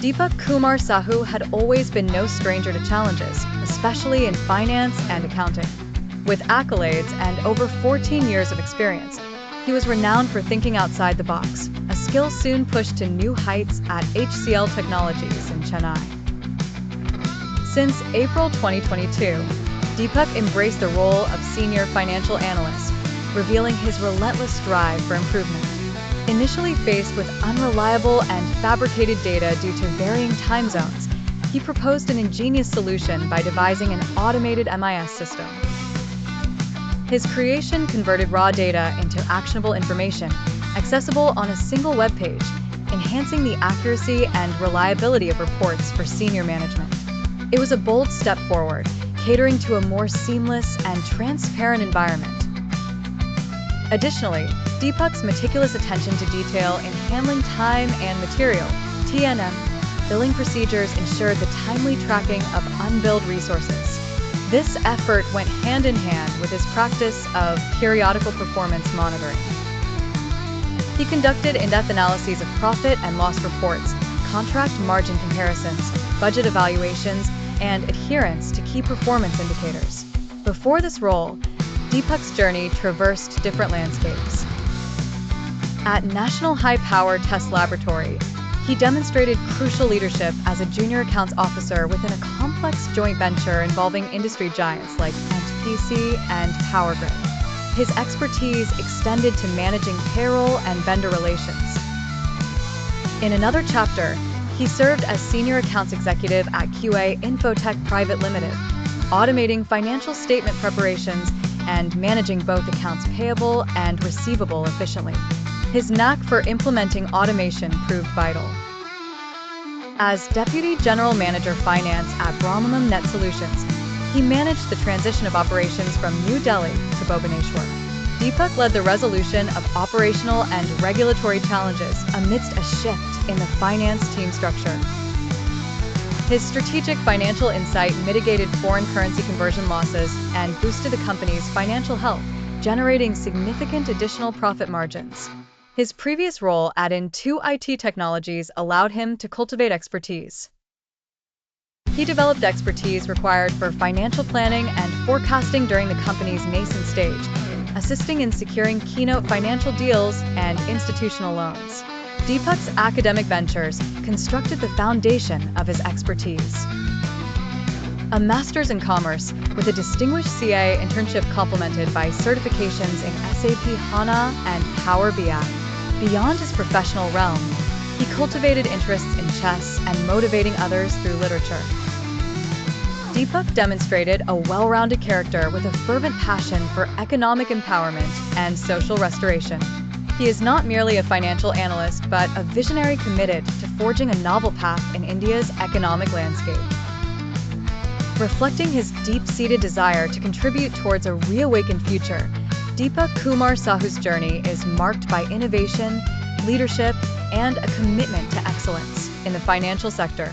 Deepak Kumar Sahoo had always been no stranger to challenges, especially in finance and accounting. With accolades and over 14 years of experience, he was renowned for thinking outside the box, a skill soon pushed to new heights at HCL Technologies in Chennai. Since April 2022, Deepak embraced the role of Senior Financial Analyst, revealing his relentless drive for improvement. Initially faced with unreliable and fabricated data due to varying time zones, he proposed an ingenious solution by devising an automated MIS system. His creation converted raw data into actionable information, accessible on a single web page, enhancing the accuracy and reliability of reports for senior management. It was a bold step forward, catering to a more seamless and transparent environment. Additionally, Deepak's meticulous attention to detail in handling time and material (TNM) billing procedures ensured the timely tracking of unbilled resources. This effort went hand in hand with his practice of periodical performance monitoring. He conducted in-depth analyses of profit and loss reports, contract margin comparisons, budget evaluations, and adherence to key performance indicators. Before this role, Deepak's journey traversed different landscapes. At National High Power Test Laboratory, he demonstrated crucial leadership as a junior accounts officer within a complex joint venture involving industry giants like NTPC and Power Grid. His expertise extended to managing payroll and vendor relations. In another chapter, he served as senior accounts executive at QA Infotech Private Limited, automating financial statement preparations and managing both accounts payable and receivable efficiently. His knack for implementing automation proved vital. As Deputy General Manager Finance at Brahmanam Net Solutions, he managed the transition of operations from New Delhi to Bhubaneswar. Deepak led the resolution of operational and regulatory challenges amidst a shift in the finance team structure. His strategic financial insight mitigated foreign currency conversion losses and boosted the company's financial health, generating significant additional profit margins. His previous role at HCL Technologies allowed him to cultivate expertise. He developed expertise required for financial planning and forecasting during the company's nascent stage, assisting in securing keynote financial deals and institutional loans. Deepak's academic ventures constructed the foundation of his expertise. A master's in commerce with a distinguished CA internship complemented by certifications in SAP HANA and Power BI. Beyond his professional realm, he cultivated interests in chess and motivating others through literature. Deepak demonstrated a well-rounded character with a fervent passion for economic empowerment and social restoration. He is not merely a financial analyst, but a visionary committed to forging a novel path in India's economic landscape. Reflecting his deep-seated desire to contribute towards a reawakened future, Deepak Kumar Sahoo's journey is marked by innovation, leadership, and a commitment to excellence in the financial sector.